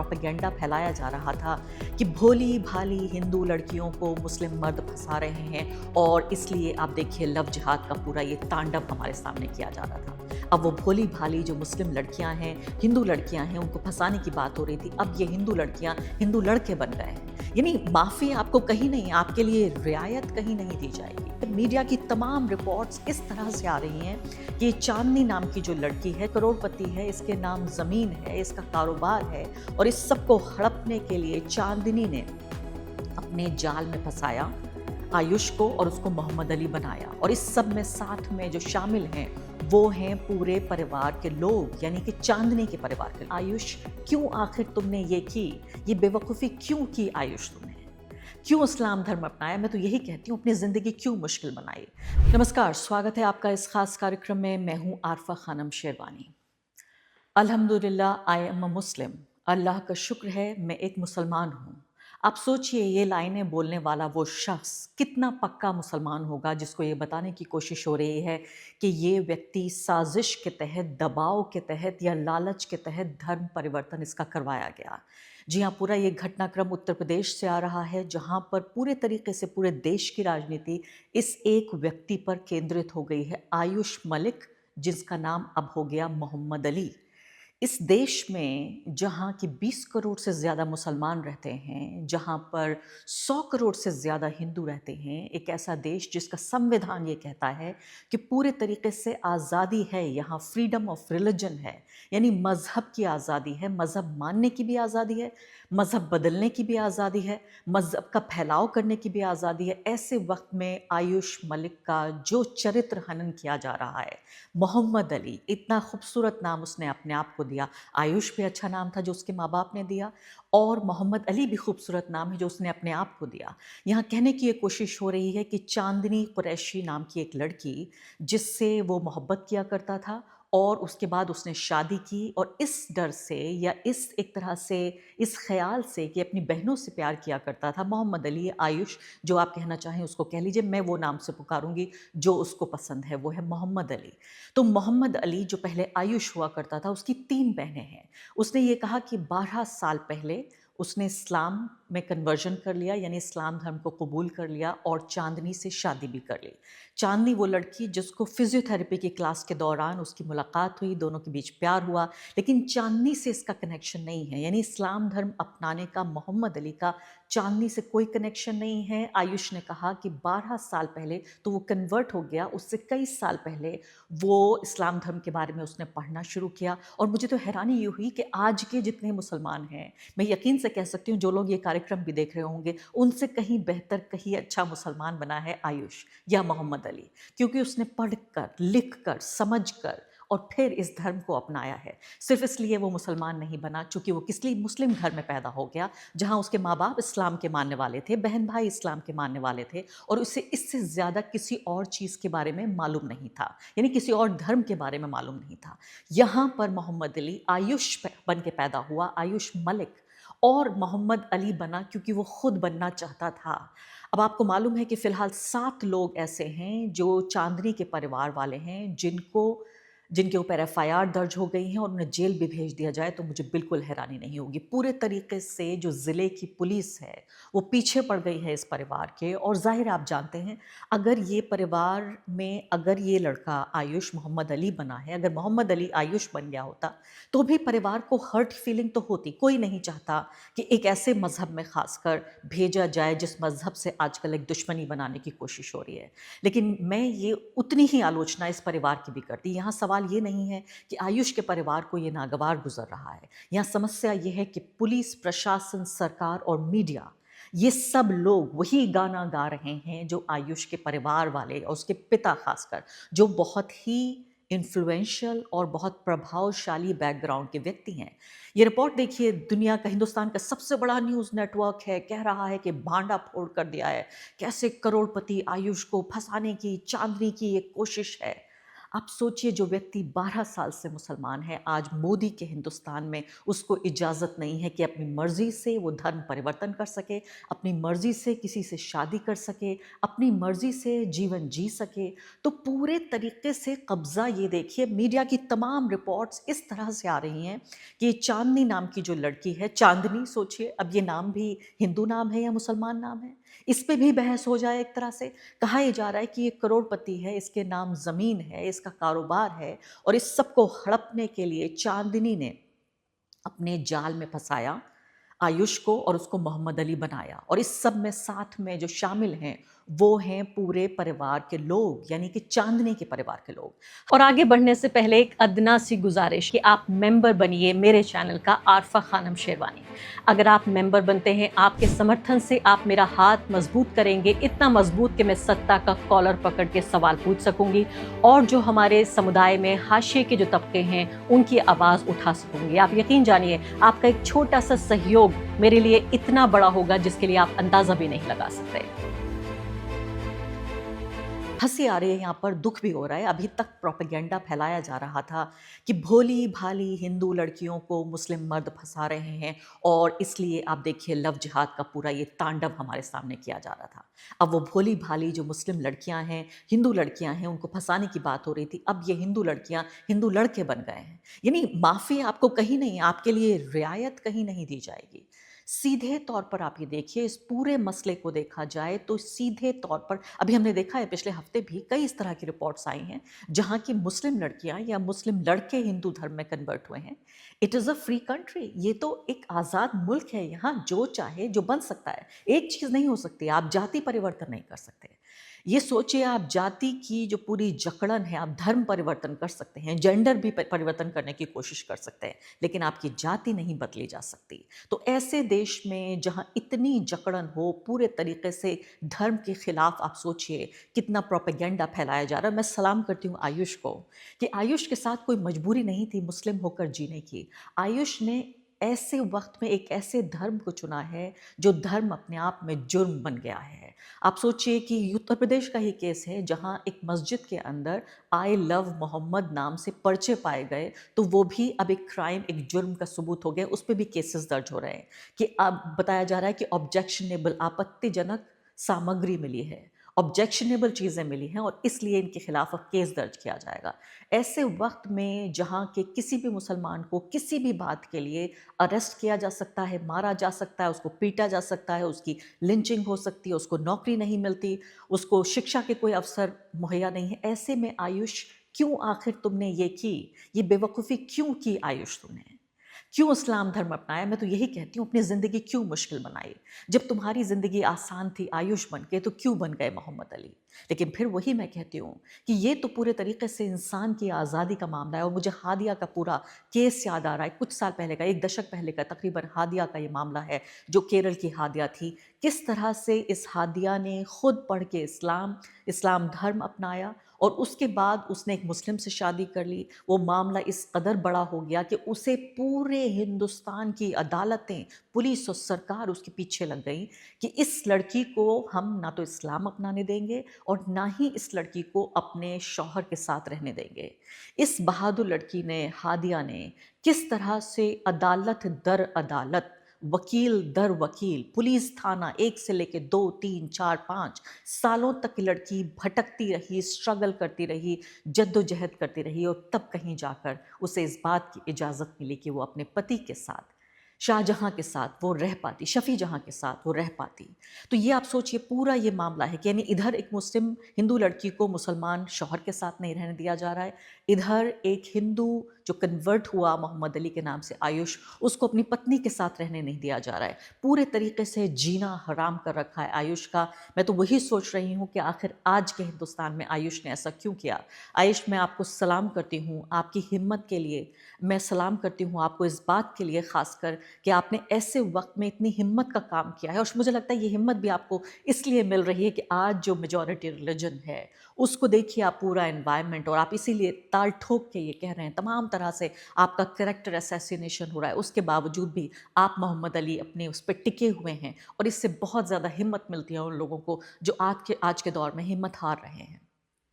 Propaganda फैलाया जा रहा था कि भोली भाली हिंदू लड़कियों को मुस्लिम मर्द फंसा रहे हैं, और इसलिए आप देखिए लव जिहाद का पूरा ये तांडव हमारे सामने किया जा रहा था। अब वो भोली भाली जो मुस्लिम लड़कियां हैं, हिंदू लड़कियां हैं, उनको फंसाने की बात हो रही थी, अब ये हिंदू लड़कियां हिंदू लड़के बन गए हैं। यानी माफ़ी आपको कहीं नहीं, आपके लिए रियायत कहीं नहीं दी जाएगी। मीडिया की तमाम रिपोर्ट्स इस तरह से आ रही हैं कि चांदनी नाम की जो लड़की है, करोड़पति है, इसके नाम ज़मीन है, इसका कारोबार है, और इस सब को हड़पने के लिए चांदनी ने अपने जाल में फंसाया आयुष को और उसको मोहम्मद अली बनाया। और इस सब में साथ में जो शामिल हैं वो हैं पूरे परिवार के लोग, यानी कि चांदनी के परिवार के। आयुष, क्यों आखिर तुमने ये की? ये बेवकूफ़ी क्यों की आयुष तुमने? क्यों इस्लाम धर्म अपनाया? मैं तो यही कहती हूँ, अपनी ज़िंदगी क्यों मुश्किल बनाई? नमस्कार, स्वागत है आपका इस खास कार्यक्रम में। मैं हूँ आरफा खानम शेरवानी। अल्हम्दुलिल्लाह आई एम अ मुस्लिम। अल्लाह का शुक्र है मैं एक मुसलमान हूँ। आप सोचिए ये लाइनें बोलने वाला वो शख्स कितना पक्का मुसलमान होगा जिसको ये बताने की कोशिश हो रही है कि ये व्यक्ति साजिश के तहत, दबाव के तहत या लालच के तहत धर्म परिवर्तन इसका करवाया गया। जी हाँ, पूरा ये घटनाक्रम उत्तर प्रदेश से आ रहा है, जहाँ पर पूरे तरीके से पूरे देश की राजनीति इस एक व्यक्ति पर केंद्रित हो गई है, आयुष मलिक, जिसका नाम अब हो गया मोहम्मद अली। इस देश में जहाँ की 20 करोड़ से ज़्यादा मुसलमान रहते हैं, जहाँ पर 100 करोड़ से ज़्यादा हिंदू रहते हैं, एक ऐसा देश जिसका संविधान ये कहता है कि पूरे तरीके से आज़ादी है, यहाँ फ्रीडम ऑफ रिलीजन है, यानी मज़हब की आज़ादी है, मज़हब मानने की भी आज़ादी है, मज़हब बदलने की भी आज़ादी है, मज़हब का फैलाव करने की भी आज़ादी है। ऐसे वक्त में आयुष मलिक का जो चरित्र हनन किया जा रहा है, मोहम्मद अली, इतना खूबसूरत नाम उसने अपने आप को दिया। आयुष भी अच्छा नाम था जो उसके माँ बाप ने दिया, और मोहम्मद अली भी खूबसूरत नाम है जो उसने अपने आप को दिया। यहाँ कहने की ये कोशिश हो रही है कि चांदनी कुरैशी नाम की एक लड़की, जिससे वो मोहब्बत किया करता था, और उसके बाद उसने शादी की, और इस डर से या इस एक तरह से इस ख्याल से कि अपनी बहनों से प्यार किया करता था, मोहम्मद अली, आयुष जो आप कहना चाहें उसको कह लीजिए, मैं वो नाम से पुकारूंगी जो उसको पसंद है, वो है मोहम्मद अली। तो मोहम्मद अली जो पहले आयुष हुआ करता था, उसकी 3 बहनें हैं। उसने ये कहा कि 12 साल पहले उसने इस्लाम में कन्वर्जन कर लिया, यानी इस्लाम धर्म को कबूल कर लिया, और चांदनी से शादी भी कर ली। चांदनी वो लड़की जिसको फिजियोथेरेपी की क्लास के दौरान उसकी मुलाकात हुई, दोनों के बीच प्यार हुआ, लेकिन चांदनी से इसका कनेक्शन नहीं है, यानी इस्लाम धर्म अपनाने का मोहम्मद अली का चांदनी से कोई कनेक्शन नहीं है। आयुष ने कहा कि 12 साल पहले तो वो कन्वर्ट हो गया, उससे कई साल पहले वो इस्लाम धर्म के बारे में उसने पढ़ना शुरू किया। और मुझे तो हैरानी ये हुई कि आज के जितने मुसलमान हैं, मैं यकीन से कह सकती हूँ जो लोग ये कार्यक्रम भी देख रहे होंगे, उनसे कहीं बेहतर, कहीं अच्छा मुसलमान बना है आयुष या मोहम्मद अली, क्योंकि उसने पढ़कर, लिखकर, समझकर और फिर इस धर्म को अपनाया है। सिर्फ इसलिए वो मुसलमान नहीं बना चूंकि वो किसी मुस्लिम घर में पैदा हो गया, जहाँ उसके माँ बाप इस्लाम के मानने वाले थे, बहन भाई इस्लाम के मानने वाले थे, और उसे इससे ज़्यादा किसी और चीज़ के बारे में मालूम नहीं था, यानी किसी और धर्म के बारे में मालूम नहीं था। यहाँ पर मोहम्मद अली आयुष बन के पैदा हुआ, आयुष मलिक, और मोहम्मद अली बना क्योंकि वो खुद बनना चाहता था। अब आपको मालूम है कि फ़िलहाल 7 लोग ऐसे हैं जो चांदनी के परिवार वाले हैं, जिनके ऊपर एफआईआर दर्ज हो गई है और उन्हें जेल भी भेज दिया जाए तो मुझे बिल्कुल हैरानी नहीं होगी। पूरे तरीके से जो ज़िले की पुलिस है वो पीछे पड़ गई है इस परिवार के, और ज़ाहिर आप जानते हैं, अगर ये परिवार में अगर ये लड़का आयुष मोहम्मद अली बना है, अगर मोहम्मद अली आयुष बन गया होता तो भी परिवार को हर्ट फीलिंग तो होती। कोई नहीं चाहता कि एक ऐसे मज़हब में ख़ासकर भेजा जाए जिस मज़हब से आजकल एक दुश्मनी बनाने की कोशिश हो रही है। लेकिन मैं ये उतनी ही आलोचना इस परिवार की भी करती। यहाँ सवाल ये नहीं है कि आयुष के परिवार को ये नागवार गुजर रहा है। यहाँ समस्या ये है कि पुलिस, प्रशासन, सरकार और मीडिया, ये सब लोग वही गाना गा रहे हैं जो आयुष के परिवार वाले और उसके पिता खासकर, जो बहुत ही इन्फ्लुएंशियल और बहुत प्रभावशाली बैकग्राउंड के व्यक्ति हैं। ये रिपोर्ट देखिए, दुनिया का, हिंदुस्तान का सबसे बड़ा न्यूज़ नेटवर्क है, कह रहा है कि भांडा फोड़ कर दिया है, कैसे करोड़पति आयुष को फंसाने की चांदनी की एक कोशिश है। आप सोचिए जो व्यक्ति 12 साल से मुसलमान है, आज मोदी के हिंदुस्तान में उसको इजाज़त नहीं है कि अपनी मर्ज़ी से वो धर्म परिवर्तन कर सके, अपनी मर्ज़ी से किसी से शादी कर सके, अपनी मर्ज़ी से जीवन जी सके। तो पूरे तरीके से कब्ज़ा ये देखिए मीडिया की तमाम रिपोर्ट्स इस तरह से आ रही हैं कि चाँदनी नाम की जो लड़की है, चाँदनी सोचिए अब ये नाम भी हिंदू नाम है या मुसलमान नाम है? इस पे भी बहस हो जाए एक तरह से। कहा ये जा रहा है कि ये करोड़पति है, इसके नाम ज़मीन है, इसका कारोबार है और इस सब को हड़पने के लिए चांदनी ने अपने जाल में फँसाया आयुष को और उसको मोहम्मद अली बनाया और इस सब में साथ में जो शामिल हैं वो हैं पूरे परिवार के लोग यानी कि चांदनी के परिवार के लोग। और आगे बढ़ने से पहले एक अदना सी गुजारिश कि आप मेंबर बनिए मेरे चैनल का आरफा खानम शेरवानी। अगर आप मेंबर बनते हैं, आपके समर्थन से आप मेरा हाथ मजबूत करेंगे, इतना मजबूत कि मैं सत्ता का कॉलर पकड़ के सवाल पूछ सकूंगी और जो हमारे समुदाय में हाशिए के जो तबके हैं उनकी आवाज़ उठा सकूंगी। आप यकीन जानिए आपका एक छोटा सा सहयोग मेरे लिए इतना बड़ा होगा जिसके लिए आप अंदाज़ा भी नहीं लगा सकते। हंसी आ रही है यहाँ पर, दुख भी हो रहा है। अभी तक प्रोपेगेंडा फैलाया जा रहा था कि भोली भाली हिंदू लड़कियों को मुस्लिम मर्द फंसा रहे हैं और इसलिए आप देखिए लव जिहाद का पूरा ये तांडव हमारे सामने किया जा रहा था। अब वो भोली भाली जो मुस्लिम लड़कियां हैं, हिंदू लड़कियां हैं, उनको फंसाने की बात हो रही थी। अब ये हिंदू लड़कियां हिंदू लड़के बन गए हैं। यानी माफ़ी आपको कहीं नहीं, आपके लिए रियायत कहीं नहीं दी जाएगी। सीधे तौर पर आप ये देखिए, इस पूरे मसले को देखा जाए तो सीधे तौर पर अभी हमने देखा है पिछले हफ्ते भी कई इस तरह की रिपोर्ट्स आई हैं जहाँ की मुस्लिम लड़कियां या मुस्लिम लड़के हिंदू धर्म में कन्वर्ट हुए हैं। It is a free country, ये तो एक आज़ाद मुल्क है, यहाँ जो चाहे जो बन सकता है। एक चीज़ नहीं हो सकती, आप जाति परिवर्तन नहीं कर सकते। ये सोचिए आप जाति की जो पूरी जकड़न है, आप धर्म परिवर्तन कर सकते हैं, जेंडर भी परिवर्तन करने की कोशिश कर सकते हैं, लेकिन आपकी जाति नहीं बदली जा सकती। तो ऐसे देश में जहाँ इतनी जकड़न हो पूरे तरीके से धर्म के खिलाफ, आप सोचिए कितना प्रोपेगेंडा फैलाया जा रहा है। मैं सलाम करती हूँ आयुष को कि आयुष के साथ कोई मजबूरी नहीं थी मुस्लिम होकर जीने की। आयुष ने ऐसे वक्त में एक ऐसे धर्म को चुना है जो धर्म अपने आप में जुर्म बन गया है। आप सोचिए कि उत्तर प्रदेश का ही केस है जहां एक मस्जिद के अंदर आई लव मोहम्मद नाम से पर्चे पाए गए, तो वो भी अब एक क्राइम, एक जुर्म का सबूत हो गया। उस पर भी केसेस दर्ज हो रहे हैं कि अब बताया जा रहा है कि ऑब्जेक्शनेबल, आपत्तिजनक सामग्री मिली है, ऑब्जेक्शनेबल चीज़ें मिली हैं और इसलिए इनके खिलाफ अब केस दर्ज किया जाएगा। ऐसे वक्त में जहाँ के किसी भी मुसलमान को किसी भी बात के लिए अरेस्ट किया जा सकता है, मारा जा सकता है, उसको पीटा जा सकता है, उसकी लिंचिंग हो सकती है, उसको नौकरी नहीं मिलती, उसको शिक्षा के कोई अवसर मुहैया नहीं है, ऐसे में आयुष क्यों आखिर तुमने ये की? ये बेवकूफ़ी क्यों की आयुष तुमने? क्यों इस्लाम धर्म अपनाया? मैं तो यही कहती हूँ अपनी ज़िंदगी क्यों मुश्किल बनाई? जब तुम्हारी ज़िंदगी आसान थी आयुष बन के, तो क्यों बन गए मोहम्मद अली? लेकिन फिर वही मैं कहती हूँ कि ये तो पूरे तरीके से इंसान की आज़ादी का मामला है। और मुझे हादिया का पूरा केस याद आ रहा है, कुछ साल पहले का, एक दशक पहले का तकरीबन हादिया का ये मामला है जो केरल की हादिया थी। किस तरह से इस हादिया ने खुद पढ़ के इस्लाम धर्म अपनाया और उसके बाद उसने एक मुस्लिम से शादी कर ली। वो मामला इस कदर बड़ा हो गया कि उसे पूरे हिंदुस्तान की अदालतें, पुलिस और सरकार उसके पीछे लग गई कि इस लड़की को हम ना तो इस्लाम अपनाने देंगे और ना ही इस लड़की को अपने शौहर के साथ रहने देंगे। इस बहादुर लड़की ने, हादिया ने, किस तरह से अदालत दर अदालत, वकील दर वकील, पुलिस थाना, एक से लेके 2, 3, 4, 5 सालों तक की लड़की भटकती रही, स्ट्रगल करती रही, जद्दोजहद करती रही और तब कहीं जाकर उसे इस बात की इजाज़त मिली कि वो अपने पति के साथ, शाहजहाँ के साथ वो रह पाती, शफ़ी जहाँ के साथ वो रह पाती। तो ये आप सोचिए पूरा ये मामला है कि यानी इधर एक मुस्लिम हिंदू लड़की को मुसलमान शौहर के साथ नहीं रहने दिया जा रहा है, इधर एक हिंदू जो कन्वर्ट हुआ मोहम्मद अली के नाम से आयुष, उसको अपनी पत्नी के साथ रहने नहीं दिया जा रहा है। पूरे तरीके से जीना हराम कर रखा है आयुष का। मैं तो वही सोच रही हूँ कि आखिर आज के हिंदुस्तान में आयुष ने ऐसा क्यों किया। आयुष, मैं आपको सलाम करती हूँ आपकी हिम्मत के लिए, मैं सलाम करती हूँ आपको इस बात के लिए ख़ासकर कि आपने ऐसे वक्त में इतनी हिम्मत का काम किया है। और मुझे लगता है ये हिम्मत भी आपको इसलिए मिल रही है कि आज जो मेजॉरिटी रिलीजन है उसको देखिए आप, पूरा एनवायरनमेंट, और आप इसीलिए ताल ठोक के ये कह रहे हैं, तमाम तरह से आपका कैरेक्टर असैसिनेशन हो रहा है, उसके बावजूद भी आप मोहम्मद अली अपने उस पर टिके हुए हैं और इससे बहुत ज़्यादा हिम्मत मिलती है उन लोगों को जो आज के दौर में हिम्मत हार रहे हैं।